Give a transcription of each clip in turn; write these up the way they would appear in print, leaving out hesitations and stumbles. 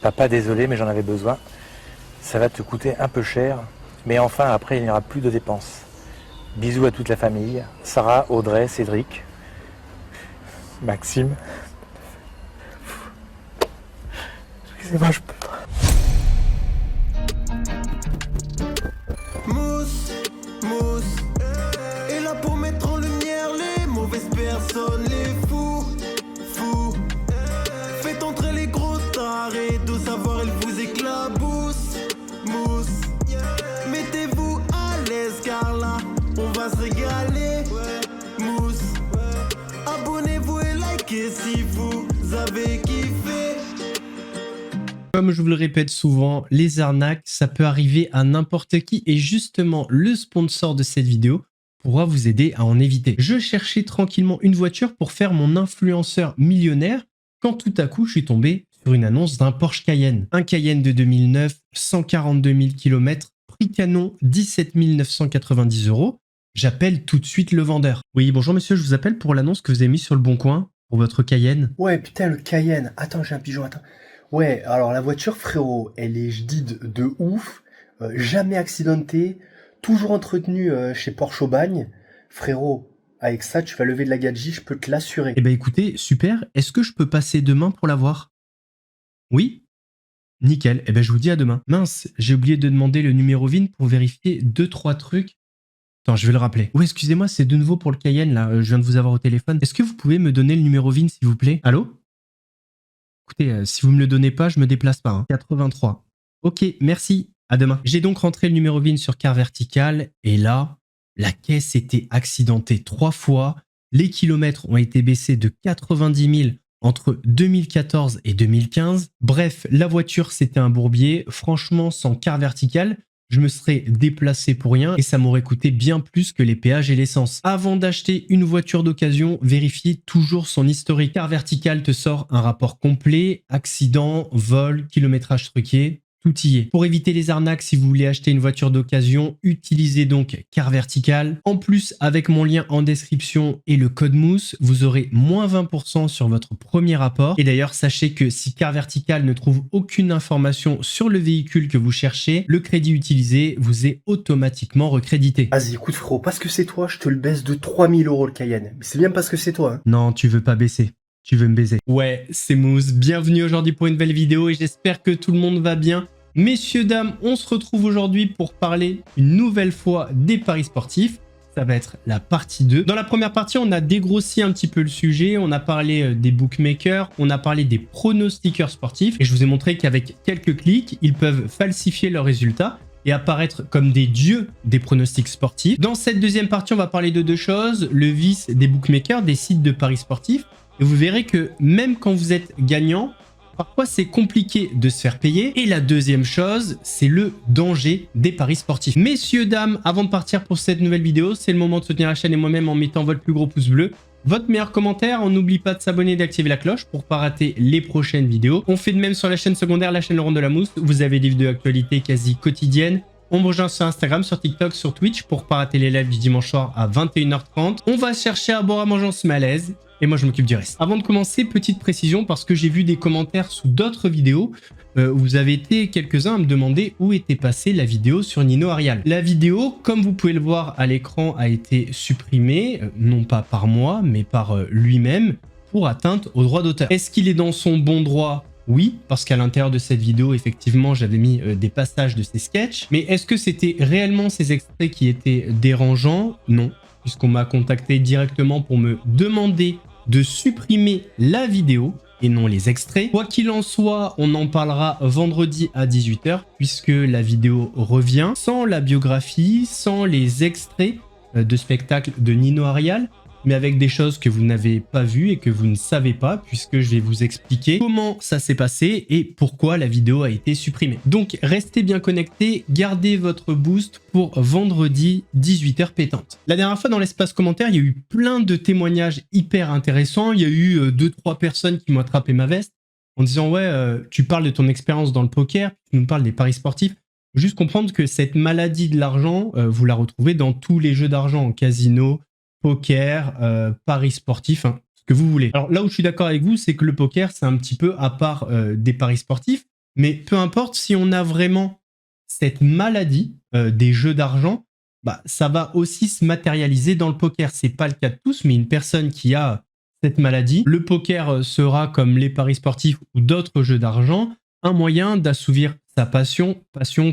Papa, désolé, mais j'en avais besoin. Ça va te coûter un peu cher, mais enfin, après, il n'y aura plus de dépenses. Bisous à toute la famille. Sarah, Audrey, Cédric, Maxime. Excusez-moi, je peux pas. Mousse, mousse, est là pour mettre en lumière les mauvaises personnes, les fous, fous. Faites entrer les gros tarés, de savoir elle vous éclabousse, mousse. Mettez-vous à l'aise car là, on va se régaler, mousse. Abonnez-vous et likez si vous avez kiffé. Comme je vous le répète souvent, les arnaques, ça peut arriver à n'importe qui et justement, le sponsor de cette vidéo pourra vous aider à en éviter. Je cherchais tranquillement une voiture pour faire mon influenceur millionnaire quand tout à coup, je suis tombé sur une annonce d'un Porsche Cayenne. Un Cayenne de 2009, 142 000 km, prix canon 17 990 €. J'appelle tout de suite le vendeur. Oui, bonjour monsieur, je vous appelle pour l'annonce que vous avez mise sur le Bon Coin pour votre Cayenne. Ouais, putain, le Cayenne. Attends, j'ai un pigeon, attends. Ouais, alors la voiture, frérot, elle est jadid de ouf, jamais accidentée, toujours entretenue chez Porsche Aubagne. Frérot, avec ça, tu vas lever de la gadget, je peux te l'assurer. Eh ben écoutez, super. Est-ce que je peux passer demain pour la voir? Oui? Nickel. Eh ben je vous dis à demain. Mince, j'ai oublié de demander le numéro VIN pour vérifier 2-3 trucs. Attends, je vais le rappeler. Oui, excusez-moi, c'est de nouveau pour le Cayenne, là. Je viens de vous avoir au téléphone. Est-ce que vous pouvez me donner le numéro VIN, s'il vous plaît? Allô? Écoutez, si vous me le donnez pas, je me déplace pas. 83. Ok, merci. À demain. J'ai donc rentré le numéro VIN sur Car Vertical et là, la caisse était accidentée 3 fois. Les kilomètres ont été baissés de 90 000 entre 2014 et 2015. Bref, la voiture, c'était un bourbier. Franchement, sans Car Vertical, je me serais déplacé pour rien et ça m'aurait coûté bien plus que les péages et l'essence. Avant d'acheter une voiture d'occasion, vérifiez toujours son historique. Car Vertical te sort un rapport complet, accident, vol, kilométrage truqué. Tout y est. Pour éviter les arnaques, si vous voulez acheter une voiture d'occasion, utilisez donc Car Vertical. En plus, avec mon lien en description et le code MOUSSE, vous aurez moins 20% sur votre premier rapport. Et d'ailleurs, sachez que si Car Vertical ne trouve aucune information sur le véhicule que vous cherchez, le crédit utilisé vous est automatiquement recrédité. Vas-y, écoute, frérot, parce que c'est toi, je te le baisse de 3000 € le Cayenne. Mais c'est bien parce que c'est toi, hein. Non, tu veux pas baisser. Tu veux me baiser. Ouais, c'est Mousse. Bienvenue aujourd'hui pour une nouvelle vidéo et j'espère que tout le monde va bien. Messieurs, dames, on se retrouve aujourd'hui pour parler une nouvelle fois des paris sportifs. Ça va être la partie 2. Dans la première partie, on a dégrossi un petit peu le sujet. On a parlé des bookmakers, on a parlé des pronostiqueurs sportifs. Et je vous ai montré qu'avec quelques clics, ils peuvent falsifier leurs résultats et apparaître comme des dieux des pronostics sportifs. Dans cette deuxième partie, on va parler de deux choses. Le vice des bookmakers, des sites de paris sportifs. Et vous verrez que même quand vous êtes gagnant, parfois c'est compliqué de se faire payer. Et la deuxième chose, c'est le danger des paris sportifs. Messieurs, dames, avant de partir pour cette nouvelle vidéo, c'est le moment de soutenir la chaîne et moi-même en mettant votre plus gros pouce bleu, votre meilleur commentaire. On n'oublie pas de s'abonner et d'activer la cloche pour pas rater les prochaines vidéos. On fait de même sur la chaîne secondaire, la chaîne Le Rond de la Mousse. Vous avez des vidéos d'actualité quasi quotidiennes. On me rejoint sur Instagram, sur TikTok, sur Twitch pour pas rater les lives du dimanche soir à 21h30. On va chercher à boire à manger, on se met à l'aise. Et moi, je m'occupe du reste. Avant de commencer, petite précision, parce que j'ai vu des commentaires sous d'autres vidéos où vous avez été quelques-uns à me demander où était passée la vidéo sur Nino Arial. La vidéo, comme vous pouvez le voir à l'écran, a été supprimée, non pas par moi, mais par lui-même, pour atteinte au droit d'auteur. Est-ce qu'il est dans son bon droit ? Oui, parce qu'à l'intérieur de cette vidéo, effectivement, j'avais mis des passages de ses sketchs. Mais est-ce que c'était réellement ces extraits qui étaient dérangeants ? Non, puisqu'on m'a contacté directement pour me demander de supprimer la vidéo et non les extraits. Quoi qu'il en soit, on en parlera vendredi à 18 h puisque la vidéo revient sans la biographie, sans les extraits de spectacle de Nino Arial, mais avec des choses que vous n'avez pas vues et que vous ne savez pas, puisque je vais vous expliquer comment ça s'est passé et pourquoi la vidéo a été supprimée. Donc restez bien connectés, gardez votre boost pour vendredi 18 h pétante. La dernière fois dans l'espace commentaire, il y a eu plein de témoignages hyper intéressants. Il y a eu 2-3 personnes qui m'ont attrapé ma veste en disant « Ouais, tu parles de ton expérience dans le poker, tu nous parles des paris sportifs. » Faut juste comprendre que cette maladie de l'argent, vous la retrouvez dans tous les jeux d'argent, en casino, poker, paris sportifs, hein, ce que vous voulez. Alors là où je suis d'accord avec vous, c'est que le poker, c'est un petit peu à part des paris sportifs, Mais peu importe, si on a vraiment cette maladie des jeux d'argent, bah, ça va aussi se matérialiser dans le poker. C'est pas le cas de tous, mais une personne qui a cette maladie, le poker sera, comme les paris sportifs ou d'autres jeux d'argent, un moyen d'assouvir sa passion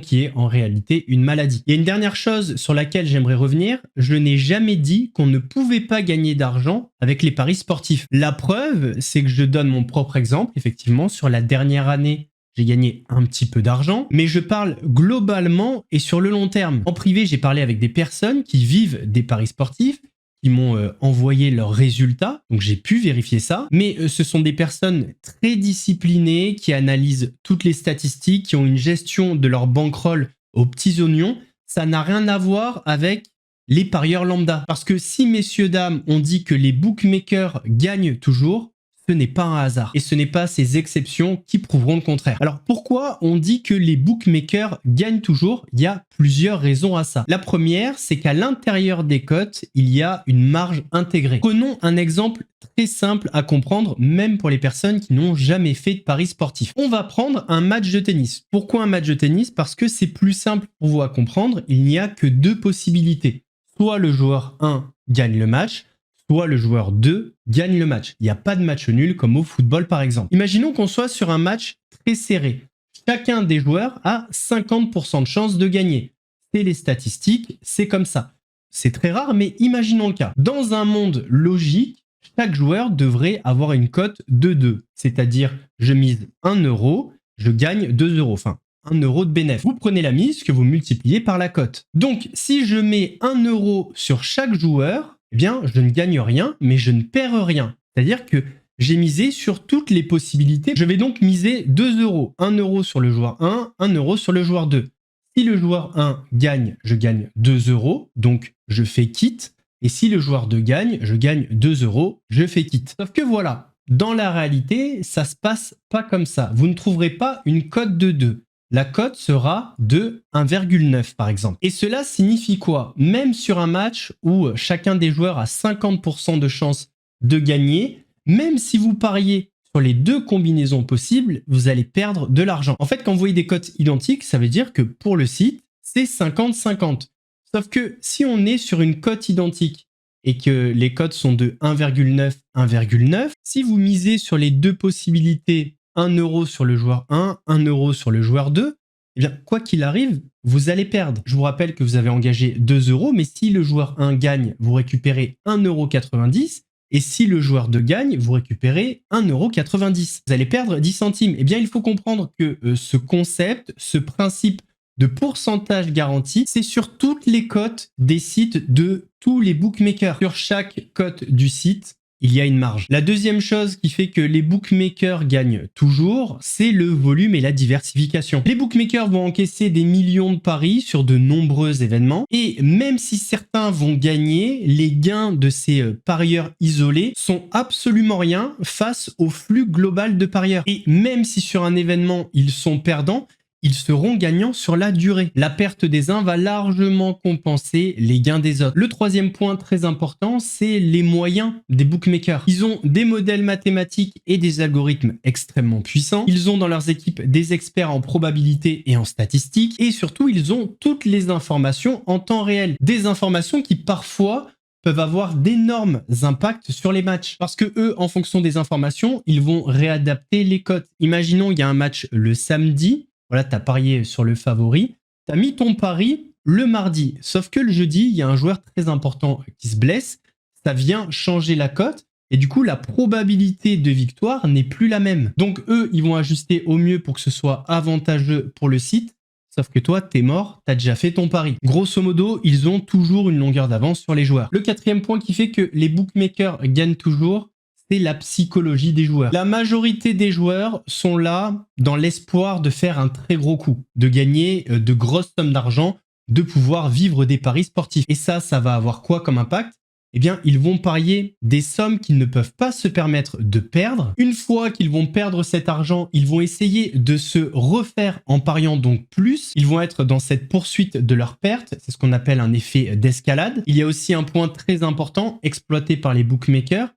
qui est en réalité une maladie. Il y a une dernière chose sur laquelle j'aimerais revenir. Je n'ai jamais dit qu'on ne pouvait pas gagner d'argent avec les paris sportifs. La preuve, c'est que je donne mon propre exemple. Effectivement, sur la dernière année, j'ai gagné un petit peu d'argent, mais je parle globalement et sur le long terme. En privé, j'ai parlé avec des personnes qui vivent des paris sportifs, qui m'ont envoyé leurs résultats, donc j'ai pu vérifier ça, mais ce sont des personnes très disciplinées qui analysent toutes les statistiques, qui ont une gestion de leur bankroll aux petits oignons. Ça n'a rien à voir avec les parieurs lambda. Parce que si messieurs, dames, on dit que les bookmakers gagnent toujours, ce n'est pas un hasard. Et ce n'est pas ces exceptions qui prouveront le contraire. Alors pourquoi on dit que les bookmakers gagnent toujours? Il y a plusieurs raisons à ça. La première, c'est qu'à l'intérieur des cotes, il y a une marge intégrée. Prenons un exemple très simple à comprendre, même pour les personnes qui n'ont jamais fait de paris sportifs. On va prendre un match de tennis. Pourquoi un match de tennis? Parce que c'est plus simple pour vous à comprendre. Il n'y a que deux possibilités. Soit le joueur 1 gagne le match, soit le joueur 2 gagne le match. Il n'y a pas de match nul comme au football par exemple. Imaginons qu'on soit sur un match très serré. Chacun des joueurs a 50% de chance de gagner. C'est les statistiques, c'est comme ça. C'est très rare, mais imaginons le cas. Dans un monde logique, chaque joueur devrait avoir une cote de 2. C'est-à-dire, je mise 1 euro, je gagne 2 euros. Enfin, 1 euro de bénéfice. Vous prenez la mise que vous multipliez par la cote. Donc, si je mets 1 euro sur chaque joueur, eh bien, je ne gagne rien, mais je ne perds rien. C'est-à-dire que j'ai misé sur toutes les possibilités. Je vais donc miser 2 euros. 1 euro sur le joueur 1, 1 euro sur le joueur 2. Si le joueur 1 gagne, je gagne 2 euros, donc je fais quitte. Et si le joueur 2 gagne, je gagne 2 euros, je fais quitte. Sauf que voilà, dans la réalité, ça se passe pas comme ça. Vous ne trouverez pas une cote de 2. La cote sera de 1,9 par exemple. Et cela signifie quoi? Même sur un match où chacun des joueurs a 50% de chance de gagner, même si vous pariez sur les deux combinaisons possibles, vous allez perdre de l'argent. En fait, quand vous voyez des cotes identiques, ça veut dire que pour le site, c'est 50-50. Sauf que si on est sur une cote identique et que les cotes sont de 1,9, 1,9, si vous misez sur les deux possibilités 1 euro sur le joueur 1, 1 euro sur le joueur 2, eh bien, quoi qu'il arrive, vous allez perdre. Je vous rappelle que vous avez engagé 2 euros, mais si le joueur 1 gagne, vous récupérez 1,90 €, et si le joueur 2 gagne, vous récupérez 1,90 €. Vous allez perdre 10 centimes. Eh bien, il faut comprendre que ce concept, ce principe de pourcentage garanti, c'est sur toutes les cotes des sites de tous les bookmakers. Sur chaque cote du site, il y a une marge. La deuxième chose qui fait que les bookmakers gagnent toujours, c'est le volume et la diversification. Les bookmakers vont encaisser des millions de paris sur de nombreux événements et même si certains vont gagner, les gains de ces parieurs isolés sont absolument rien face au flux global de parieurs. Et même si sur un événement, ils sont perdants, ils seront gagnants sur la durée. La perte des uns va largement compenser les gains des autres. Le troisième point très important, c'est les moyens des bookmakers. Ils ont des modèles mathématiques et des algorithmes extrêmement puissants. Ils ont dans leurs équipes des experts en probabilité et en statistiques. Et surtout, ils ont toutes les informations en temps réel. Des informations qui parfois peuvent avoir d'énormes impacts sur les matchs. Parce que eux, en fonction des informations, ils vont réadapter les cotes. Imaginons, il y a un match le samedi. Voilà, tu as parié sur le favori, tu as mis ton pari le mardi. Sauf que le jeudi, il y a un joueur très important qui se blesse, ça vient changer la cote et du coup, la probabilité de victoire n'est plus la même. Donc eux, ils vont ajuster au mieux pour que ce soit avantageux pour le site. Sauf que toi, t'es mort, t'as déjà fait ton pari. Grosso modo, ils ont toujours une longueur d'avance sur les joueurs. Le quatrième point qui fait que les bookmakers gagnent toujours, c'est la psychologie des joueurs. La majorité des joueurs sont là dans l'espoir de faire un très gros coup, de gagner de grosses sommes d'argent, de pouvoir vivre des paris sportifs. Et ça va avoir quoi comme impact? Eh bien, ils vont parier des sommes qu'ils ne peuvent pas se permettre de perdre. Une fois qu'ils vont perdre cet argent, ils vont essayer de se refaire en pariant donc plus. Ils vont être dans cette poursuite de leur perte. C'est ce qu'on appelle un effet d'escalade. Il y a aussi un point très important exploité par les bookmakers,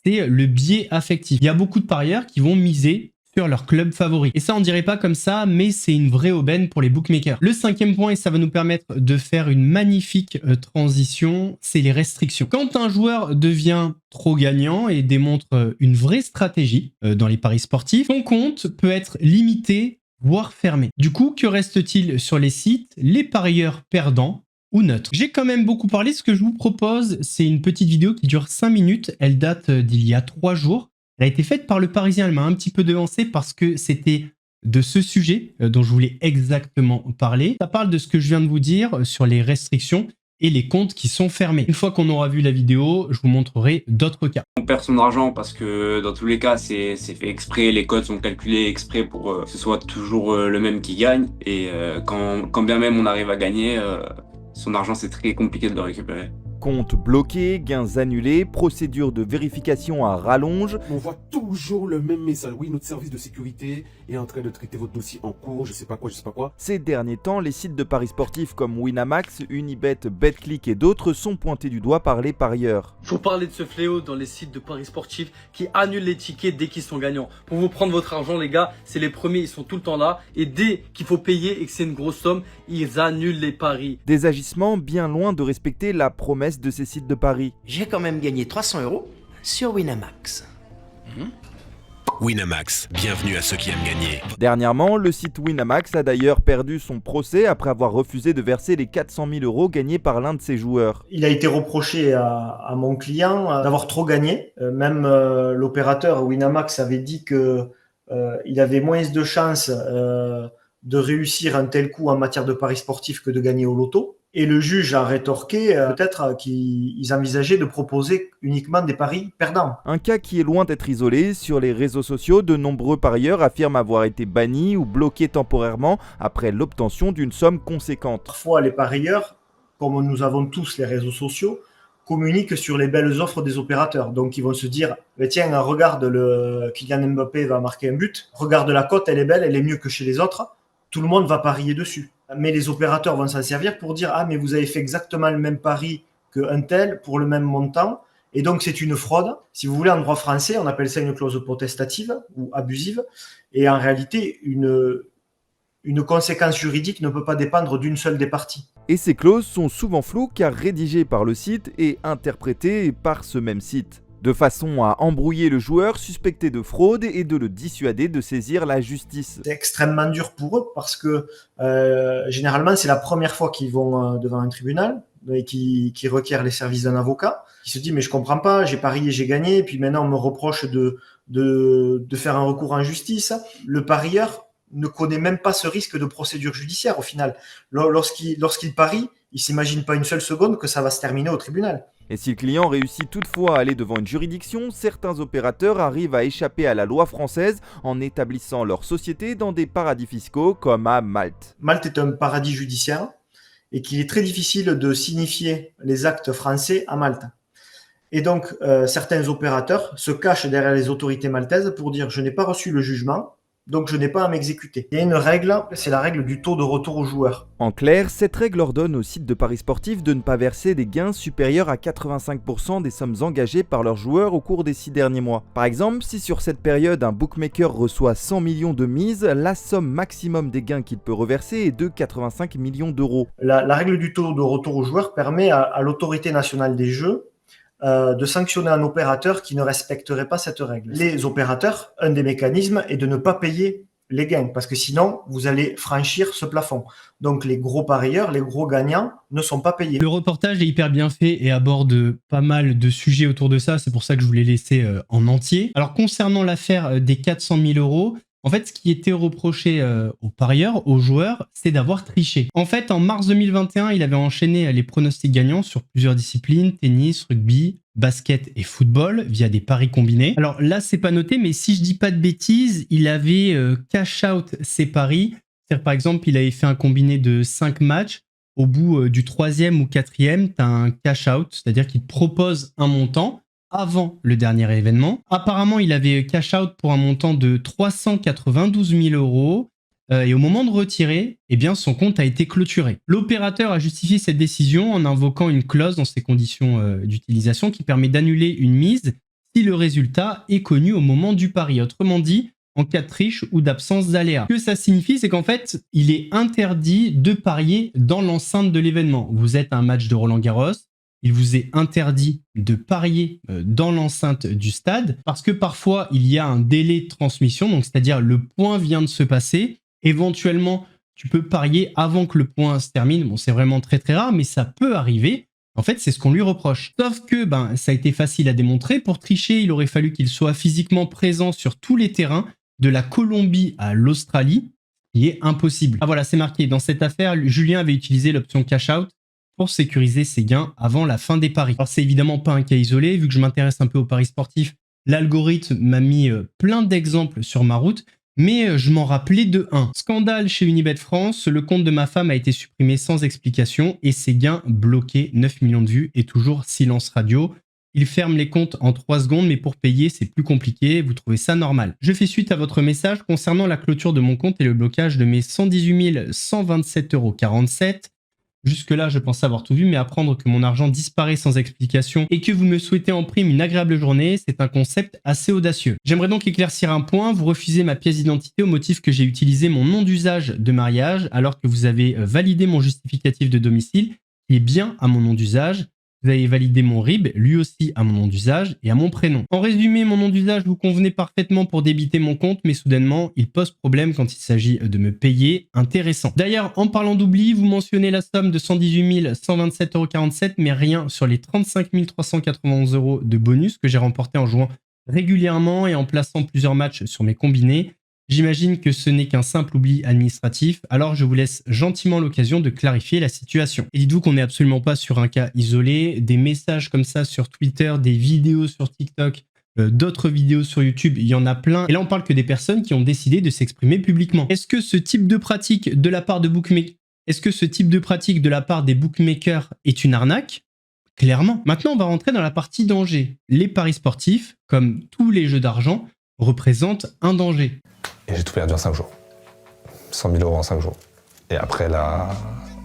c'est le biais affectif. Il y a beaucoup de parieurs qui vont miser sur leur club favori. Et ça, on dirait pas comme ça, mais c'est une vraie aubaine pour les bookmakers. Le 5e point, et ça va nous permettre de faire une magnifique transition, c'est les restrictions. Quand un joueur devient trop gagnant et démontre une vraie stratégie dans les paris sportifs, son compte peut être limité, voire fermé. Du coup, que reste-t-il sur les sites? Les parieurs perdants ou neutres. J'ai quand même beaucoup parlé. Ce que je vous propose, c'est une petite vidéo qui dure 5 minutes. Elle date d'il y a 3 jours. Elle a été faite par Le Parisien. Elle m'a un petit peu devancé parce que c'était de ce sujet dont je voulais exactement parler. Ça parle de ce que je viens de vous dire sur les restrictions et les comptes qui sont fermés. Une fois qu'on aura vu la vidéo, je vous montrerai d'autres cas. On perd son argent parce que dans tous les cas, c'est fait exprès, les codes sont calculés exprès pour que ce soit toujours le même qui gagne. Et quand bien même on arrive à gagner, son argent c'est très compliqué de le récupérer. Compte bloqué, gains annulés, procédure de vérification à rallonge. On voit toujours le même message. Oui, notre service de sécurité est en train de traiter votre dossier en cours, je sais pas quoi. Ces derniers temps, les sites de paris sportifs comme Winamax, Unibet, Betclic et d'autres sont pointés du doigt par les parieurs. Faut parler de ce fléau dans les sites de paris sportifs qui annulent les tickets dès qu'ils sont gagnants. Pour vous prendre votre argent, les gars, c'est les premiers, ils sont tout le temps là. Et dès qu'il faut payer et que c'est une grosse somme, ils annulent les paris. Des agissements bien loin de respecter la promesse de ces sites de paris. J'ai quand même gagné 300 € sur Winamax. Winamax, bienvenue à ceux qui aiment gagner. Dernièrement, le site Winamax a d'ailleurs perdu son procès après avoir refusé de verser les 400 000 € gagnés par l'un de ses joueurs. Il a été reproché à mon client d'avoir trop gagné. Même l'opérateur Winamax avait dit que il avait moins de chances de réussir un tel coup en matière de paris sportifs que de gagner au loto. Et le juge a rétorqué peut-être qu'ils envisageaient de proposer uniquement des paris perdants. Un cas qui est loin d'être isolé. Sur les réseaux sociaux, de nombreux parieurs affirment avoir été bannis ou bloqués temporairement après l'obtention d'une somme conséquente. Parfois, les parieurs, comme nous avons tous les réseaux sociaux, communiquent sur les belles offres des opérateurs. Donc, ils vont se dire, tiens, regarde, Kylian Mbappé va marquer un but. Regarde la cote, elle est belle, elle est mieux que chez les autres. Tout le monde va parier dessus. Mais les opérateurs vont s'en servir pour dire « Ah, mais vous avez fait exactement le même pari qu'un tel pour le même montant. » Et donc, c'est une fraude. Si vous voulez, en droit français, on appelle ça une clause protestative ou abusive. Et en réalité, une conséquence juridique ne peut pas dépendre d'une seule des parties. Et ces clauses sont souvent floues car rédigées par le site et interprétées par ce même site, de façon à embrouiller le joueur suspecté de fraude et de le dissuader de saisir la justice. C'est extrêmement dur pour eux parce que généralement c'est la première fois qu'ils vont devant un tribunal et qui requièrent les services d'un avocat. Qui se dit mais je comprends pas, j'ai parié, j'ai gagné, et puis maintenant on me reproche de faire un recours en justice. Le parieur ne connaît même pas ce risque de procédure judiciaire au final. Lorsqu'il parie, il s'imagine pas une seule seconde que ça va se terminer au tribunal. Et si le client réussit toutefois à aller devant une juridiction, certains opérateurs arrivent à échapper à la loi française en établissant leur société dans des paradis fiscaux comme à Malte. Malte est un paradis judiciaire et qu'il est très difficile de signifier les actes français à Malte. Et donc, certains opérateurs se cachent derrière les autorités maltaises pour dire « je n'ai pas reçu le jugement ». Donc je n'ai pas à m'exécuter. Il y a une règle, c'est la règle du taux de retour au joueur. En clair, cette règle ordonne aux sites de paris sportifs de ne pas verser des gains supérieurs à 85% des sommes engagées par leurs joueurs au cours des 6 derniers mois. Par exemple, si sur cette période un bookmaker reçoit 100 millions de mise, la somme maximum des gains qu'il peut reverser est de 85 millions d'euros. La règle du taux de retour au joueur permet à l'autorité nationale des jeux de sanctionner un opérateur qui ne respecterait pas cette règle. Les opérateurs, un des mécanismes est de ne pas payer les gains, parce que sinon, vous allez franchir ce plafond. Donc les gros parieurs, les gros gagnants ne sont pas payés. Le reportage est hyper bien fait et aborde pas mal de sujets autour de ça, c'est pour ça que je voulais laisser en entier. Alors concernant l'affaire des 400 000 €, en fait, ce qui était reproché aux parieurs, aux joueurs, c'est d'avoir triché. En fait, en mars 2021, il avait enchaîné les pronostics gagnants sur plusieurs disciplines, tennis, rugby, basket et football, via des paris combinés. Alors là, c'est pas noté, mais si je dis pas de bêtises, il avait cash out ses paris. C'est-à-dire, par exemple, il avait fait un combiné de 5 matchs. Au bout du 3e ou 4e, tu as un cash out, c'est-à-dire qu'il te propose un montant avant le dernier événement. Apparemment, il avait cash out pour un montant de 392 000 €. Et au moment de retirer, eh bien, son compte a été clôturé. L'opérateur a justifié cette décision en invoquant une clause dans ses conditions d'utilisation qui permet d'annuler une mise si le résultat est connu au moment du pari. Autrement dit, en cas de triche ou d'absence d'aléa. Ce que ça signifie, c'est qu'en fait, il est interdit de parier dans l'enceinte de l'événement. Vous êtes à un match de Roland-Garros, il vous est interdit de parier dans l'enceinte du stade parce que parfois, il y a un délai de transmission, donc c'est-à-dire le point vient de se passer. Éventuellement, tu peux parier avant que le point se termine. Bon, c'est vraiment très très rare, mais ça peut arriver. En fait, c'est ce qu'on lui reproche. Sauf que ça a été facile à démontrer. Pour tricher, il aurait fallu qu'il soit physiquement présent sur tous les terrains, de la Colombie à l'Australie, ce qui est impossible. Ah voilà, c'est marqué. Dans cette affaire, Julien avait utilisé l'option cash out pour sécuriser ses gains avant la fin des paris. Alors, c'est évidemment pas un cas isolé. Vu que je m'intéresse un peu aux paris sportifs, l'algorithme m'a mis plein d'exemples sur ma route, mais je m'en rappelais de un. Scandale chez Unibet France, le compte de ma femme a été supprimé sans explication et ses gains bloqués, 9 millions de vues et toujours silence radio. Il ferme les comptes en 3 secondes, mais pour payer, c'est plus compliqué. Vous trouvez ça normal? Je fais suite à votre message concernant la clôture de mon compte et le blocage de mes 118 127,47 €. Jusque-là, je pensais avoir tout vu, mais apprendre que mon argent disparaît sans explication et que vous me souhaitez en prime une agréable journée, c'est un concept assez audacieux. J'aimerais donc éclaircir un point. Vous refusez ma pièce d'identité au motif que j'ai utilisé mon nom d'usage de mariage alors que vous avez validé mon justificatif de domicile qui est bien à mon nom d'usage. Vous avez validé mon RIB, lui aussi à mon nom d'usage et à mon prénom. En résumé, mon nom d'usage vous convenait parfaitement pour débiter mon compte, mais soudainement, il pose problème quand il s'agit de me payer. Intéressant. D'ailleurs, en parlant d'oubli, vous mentionnez la somme de 118 127,47 €, mais rien sur les 35 391 € de bonus que j'ai remporté en jouant régulièrement et en plaçant plusieurs matchs sur mes combinés. J'imagine que ce n'est qu'un simple oubli administratif, alors je vous laisse gentiment l'occasion de clarifier la situation. Et dites-vous qu'on n'est absolument pas sur un cas isolé, des messages comme ça sur Twitter, des vidéos sur TikTok, d'autres vidéos sur YouTube, il y en a plein. Et là on parle que des personnes qui ont décidé de s'exprimer publiquement. Est-ce que ce type de pratique de la part de des bookmakers est une arnaque? Clairement. Maintenant on va rentrer dans la partie danger. Les paris sportifs, comme tous les jeux d'argent, représentent un danger. Et j'ai tout perdu en 5 jours. 100 000 € en 5 jours. Et après, là,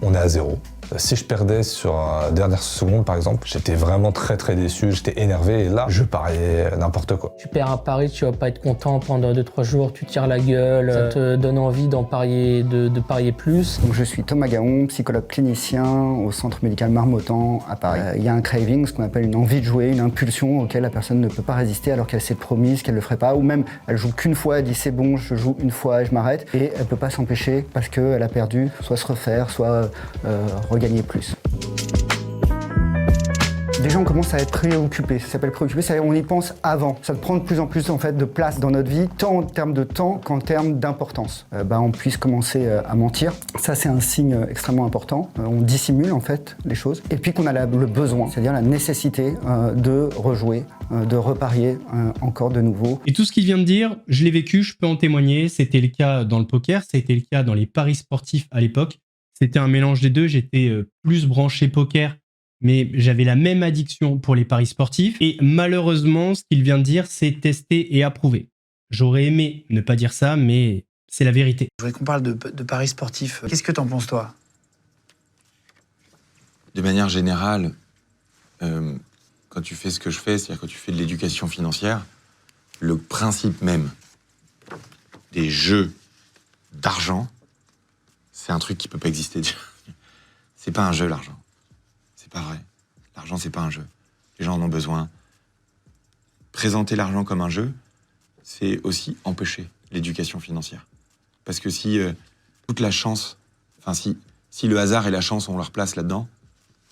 on est à zéro. Si je perdais sur la dernière seconde, par exemple, j'étais vraiment très très déçu, j'étais énervé et là, je pariais n'importe quoi. Tu perds un pari, tu vas pas être content pendant 2-3 jours, tu tires la gueule, ça te donne envie d'en parier, de parier plus. Donc, je suis Thomas Gaon, psychologue clinicien au centre médical Marmottan à Paris. Il y a un craving, ce qu'on appelle une envie de jouer, une impulsion auquel la personne ne peut pas résister alors qu'elle s'est promise qu'elle le ferait pas, ou même elle joue qu'une fois, elle dit c'est bon, je joue une fois et je m'arrête, et elle peut pas s'empêcher parce qu'elle a perdu, soit se refaire, soit gagner plus. Des gens commencent à être préoccupés. Ça s'appelle préoccupé, c'est-à-dire on y pense avant. Ça prend de plus en plus en fait de place dans notre vie, tant en termes de temps qu'en termes d'importance. On puisse commencer à mentir. Ça c'est un signe extrêmement important. On dissimule en fait les choses. Et puis qu'on a le besoin, c'est-à-dire la nécessité de rejouer, de reparier encore de nouveau. Et tout ce qu'il vient de dire, je l'ai vécu, je peux en témoigner. C'était le cas dans le poker, ça a été le cas dans les paris sportifs à l'époque. C'était un mélange des deux, j'étais plus branché poker, mais j'avais la même addiction pour les paris sportifs. Et malheureusement, ce qu'il vient de dire, c'est testé et approuvé. J'aurais aimé ne pas dire ça, mais c'est la vérité. Je voudrais qu'on parle de paris sportifs. Qu'est-ce que t'en penses, toi? De manière générale, quand tu fais ce que je fais, c'est-à-dire quand tu fais de l'éducation financière, le principe même des jeux d'argent, c'est un truc qui peut pas exister. C'est pas un jeu, l'argent. C'est pas vrai. L'argent, c'est pas un jeu. Les gens en ont besoin. Présenter l'argent comme un jeu, c'est aussi empêcher l'éducation financière. Parce que si toute la chance, si le hasard et la chance ont leur place là-dedans,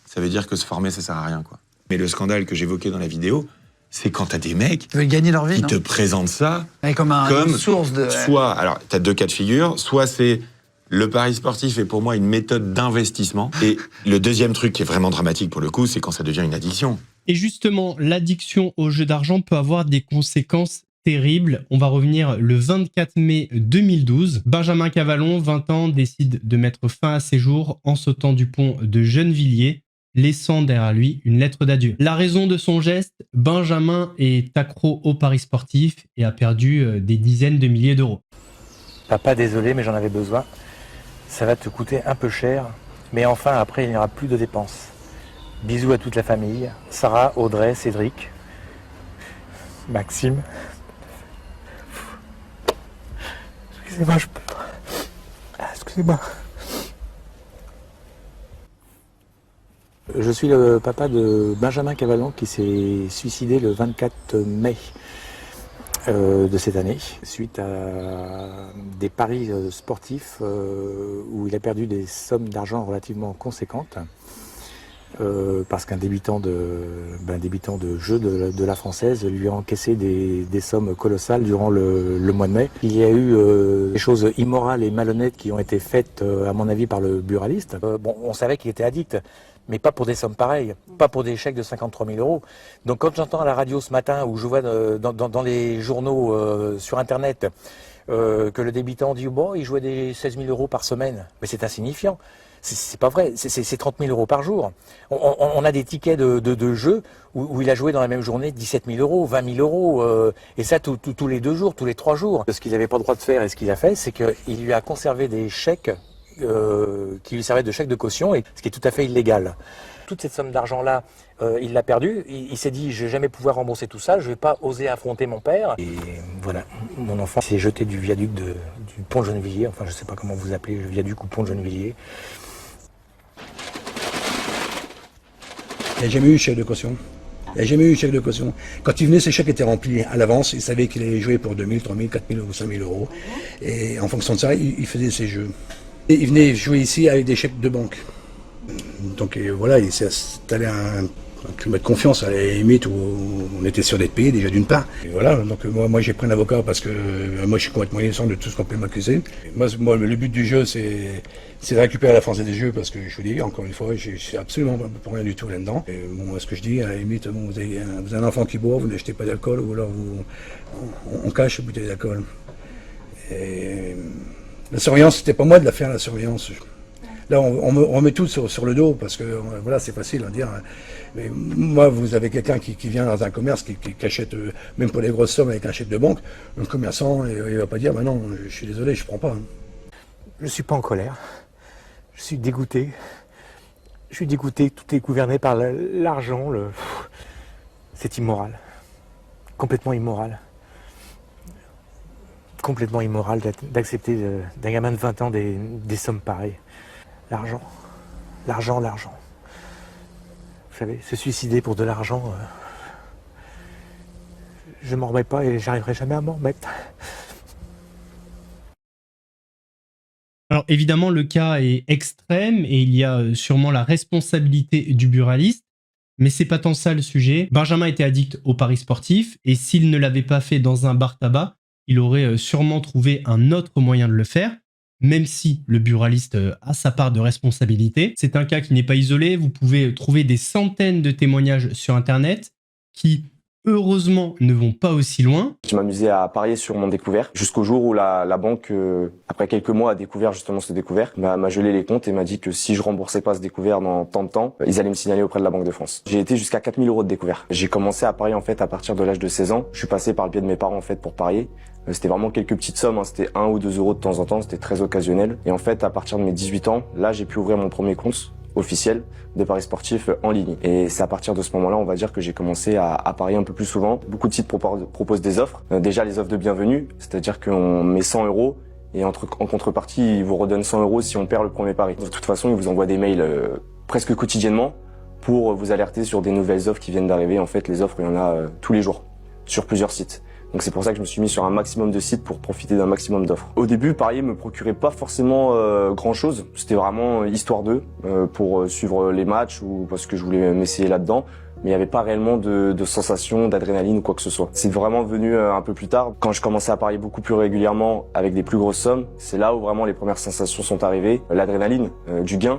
ça veut dire que se former, ça sert à rien, quoi. Mais le scandale que j'évoquais dans la vidéo, c'est quand t'as des mecs qui veulent gagner leur vie, qui te présentent ça comme une source de... Soit, alors, t'as 2 cas de figure, soit c'est le pari sportif est pour moi une méthode d'investissement. Et le deuxième truc qui est vraiment dramatique pour le coup, c'est quand ça devient une addiction. Et justement, l'addiction au jeu d'argent peut avoir des conséquences terribles. On va revenir le 24 mai 2012. Benjamin Cavallon, 20 ans, décide de mettre fin à ses jours en sautant du pont de Gennevilliers, laissant derrière lui une lettre d'adieu. La raison de son geste, Benjamin est accro aux paris sportifs et a perdu des dizaines de milliers d'euros. Papa, désolé, mais j'en avais besoin. Ça va te coûter un peu cher, mais enfin après il n'y aura plus de dépenses. Bisous à toute la famille, Sarah, Audrey, Cédric, Maxime. Excusez-moi, je peux. Excusez-moi. Je suis le papa de Benjamin Cavalan qui s'est suicidé le 24 mai de cette année, suite à des paris sportifs où il a perdu des sommes d'argent relativement conséquentes. Parce qu'un débutant de jeu de la Française lui a encaissé des sommes colossales durant le mois de mai. Il y a eu des choses immorales et malhonnêtes qui ont été faites, à mon avis, par le buraliste. On savait qu'il était addict, mais pas pour des sommes pareilles, pas pour des chèques de 53 000 euros. Donc quand j'entends à la radio ce matin, ou je vois dans les journaux sur Internet, que le débutant dit bon, il jouait des 16 000 euros par semaine, mais c'est insignifiant. C'est pas vrai, c'est 30 000 euros par jour. On a des tickets de jeu où il a joué dans la même journée 17 000 euros, 20 000 euros, et ça tous les 2 jours, tous les 3 jours. Ce qu'il n'avait pas le droit de faire et ce qu'il a fait, c'est qu'il lui a conservé des chèques qui lui servaient de chèques de caution, et ce qui est tout à fait illégal. Toute cette somme d'argent-là, il l'a perdue. Il s'est dit, je vais jamais pouvoir rembourser tout ça, je vais pas oser affronter mon père. Et voilà, mon enfant s'est jeté du viaduc du pont de Gennevilliers, enfin je sais pas comment vous appelez, le viaduc ou pont de Gennevilliers. Il n'a jamais eu de chèque de caution. Il n'a jamais eu de chèque de caution. Quand il venait, ses chèques étaient remplis à l'avance. Il savait qu'il allait jouer pour 2 000, 3 000, 4 000 ou 5 000 euros. Et en fonction de ça, il faisait ses jeux. Et il venait jouer ici avec des chèques de banque. Donc voilà, il s'est installé un climat de confiance à la limite où on était sûr d'être payé déjà d'une part. Et voilà, donc moi j'ai pris un avocat parce que moi je suis complètement innocent de tout ce qu'on peut m'accuser. Moi le but du jeu c'est de récupérer la Française des Jeux parce que je vous dis encore une fois, je suis absolument pas pour rien du tout là-dedans. Moi ce que je dis, à la limite, bon, vous avez un enfant qui boit, vous n'achetez pas d'alcool ou alors on cache la bouteille d'alcool. La surveillance, c'était pas moi de la faire, la surveillance. Là, on remet tout sur le dos parce que voilà, c'est facile à dire. Mais moi, vous avez quelqu'un qui vient dans un commerce qui achète, même pour les grosses sommes avec un chèque de banque, un commerçant, il va pas dire, bah non, je suis désolé, je prends pas. Je suis pas en colère. Je suis dégoûté. Je suis dégoûté. Tout est gouverné par l'argent. C'est immoral. Complètement immoral. Complètement immoral d'accepter d'un gamin de 20 ans des sommes pareilles. L'argent, l'argent, l'argent. Vous savez, se suicider pour de l'argent, je m'en remets pas et j'arriverai jamais à m'en remettre. Alors évidemment, le cas est extrême et il y a sûrement la responsabilité du buraliste, mais c'est pas tant ça le sujet. Benjamin était addict aux paris sportifs et s'il ne l'avait pas fait dans un bar tabac, il aurait sûrement trouvé un autre moyen de le faire. Même si le buraliste a sa part de responsabilité. C'est un cas qui n'est pas isolé, vous pouvez trouver des centaines de témoignages sur Internet qui, heureusement, ne vont pas aussi loin. Je m'amusais à parier sur mon découvert, jusqu'au jour où la banque, après quelques mois, a découvert justement ce découvert, m'a gelé les comptes et m'a dit que si je remboursais pas ce découvert dans tant de temps, ils allaient me signaler auprès de la Banque de France. J'ai été jusqu'à 4 000 euros de découvert. J'ai commencé à parier en fait à partir de l'âge de 16 ans. Je suis passé par le biais de mes parents en fait pour parier. C'était vraiment quelques petites sommes, hein. C'était 1 ou 2 euros de temps en temps, c'était très occasionnel. Et en fait, à partir de mes 18 ans, là, j'ai pu ouvrir mon premier compte officiel de paris sportifs en ligne. Et c'est à partir de ce moment-là, on va dire que j'ai commencé à parier un peu plus souvent. Beaucoup de sites proposent des offres. Déjà, les offres de bienvenue, c'est-à-dire qu'on met 100 euros et en contrepartie, ils vous redonnent 100 euros si on perd le premier pari. De toute façon, ils vous envoient des mails presque quotidiennement pour vous alerter sur des nouvelles offres qui viennent d'arriver. En fait, les offres, il y en a tous les jours sur plusieurs sites. Donc c'est pour ça que je me suis mis sur un maximum de sites pour profiter d'un maximum d'offres. Au début, parier me procurait pas forcément grand chose. C'était vraiment histoire d'eux pour suivre les matchs ou parce que je voulais m'essayer là-dedans. Mais il n'y avait pas réellement de sensation, d'adrénaline ou quoi que ce soit. C'est vraiment venu un peu plus tard. Quand je commençais à parier beaucoup plus régulièrement avec des plus grosses sommes, c'est là où vraiment les premières sensations sont arrivées. L'adrénaline du gain,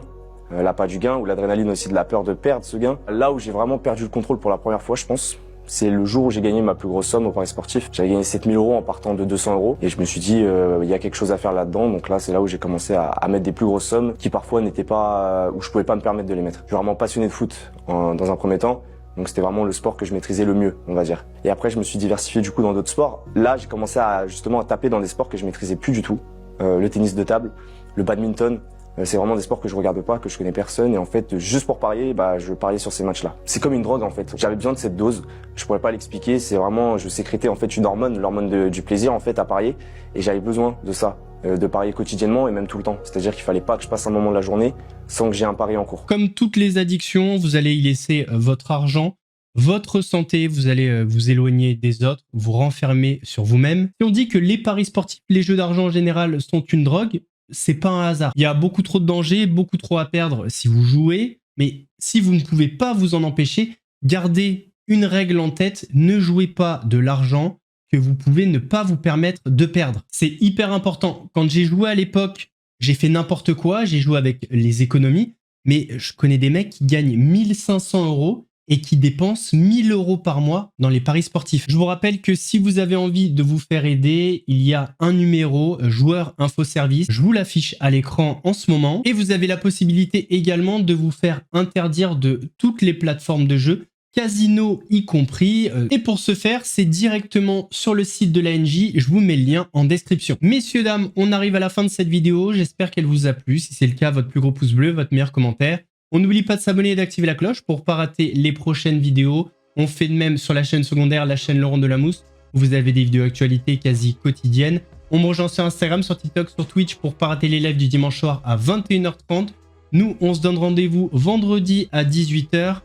l'appât du gain ou l'adrénaline aussi de la peur de perdre ce gain. Là où j'ai vraiment perdu le contrôle pour la première fois, je pense, c'est le jour où j'ai gagné ma plus grosse somme au paris sportif. J'avais gagné 7 000 euros en partant de 200 euros et je me suis dit il y a quelque chose à faire là-dedans. Donc là, c'est là où j'ai commencé à mettre des plus grosses sommes qui parfois n'étaient pas, où je pouvais pas me permettre de les mettre. Je suis vraiment passionné de foot dans un premier temps. Donc c'était vraiment le sport que je maîtrisais le mieux, on va dire. Et après, je me suis diversifié du coup dans d'autres sports. Là, j'ai commencé à justement à taper dans des sports que je maîtrisais plus du tout. Le tennis de table, le badminton, C'est vraiment des sports que je regarde pas, que je connais personne, et en fait, juste pour parier, je pariais sur ces matchs-là. C'est comme une drogue en fait. J'avais besoin de cette dose. Je pourrais pas l'expliquer. C'est vraiment, je sécrétais en fait une hormone, l'hormone du plaisir en fait à parier, et j'avais besoin de ça. De parier quotidiennement et même tout le temps. C'est-à-dire qu'il fallait pas que je passe un moment de la journée sans que j'ai un pari en cours. Comme toutes les addictions, vous allez y laisser votre argent, votre santé, vous allez vous éloigner des autres, vous renfermer sur vous-même. Si on dit que les paris sportifs, les jeux d'argent en général sont une drogue, c'est pas un hasard. Il y a beaucoup trop de dangers, beaucoup trop à perdre si vous jouez, mais si vous ne pouvez pas vous en empêcher, gardez une règle en tête, ne jouez pas de l'argent que vous pouvez ne pas vous permettre de perdre. C'est hyper important. Quand j'ai joué à l'époque, j'ai fait n'importe quoi, j'ai joué avec les économies, mais je connais des mecs qui gagnent 1500 € et qui dépensent 1000 € par mois dans les paris sportifs. Je vous rappelle que si vous avez envie de vous faire aider, il y a un numéro, Joueur Info Service. Je vous l'affiche à l'écran en ce moment. Et vous avez la possibilité également de vous faire interdire de toutes les plateformes de jeux, casino y compris. Et pour ce faire, c'est directement sur le site de l'ANJ. Je vous mets le lien en description. Messieurs, dames, on arrive à la fin de cette vidéo. J'espère qu'elle vous a plu. Si c'est le cas, votre plus gros pouce bleu, votre meilleur commentaire. On n'oublie pas de s'abonner et d'activer la cloche pour ne pas rater les prochaines vidéos. On fait de même sur la chaîne secondaire, la chaîne Laurent Delamousse, où vous avez des vidéos actualités quasi quotidiennes. On me rejoint sur Instagram, sur TikTok, sur Twitch pour ne pas rater les lives du dimanche soir à 21h30. Nous, on se donne rendez-vous vendredi à 18h.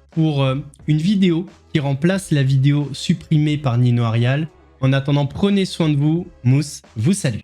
Pour une vidéo qui remplace la vidéo supprimée par Nino Arial. En attendant, prenez soin de vous. Mousse vous salue.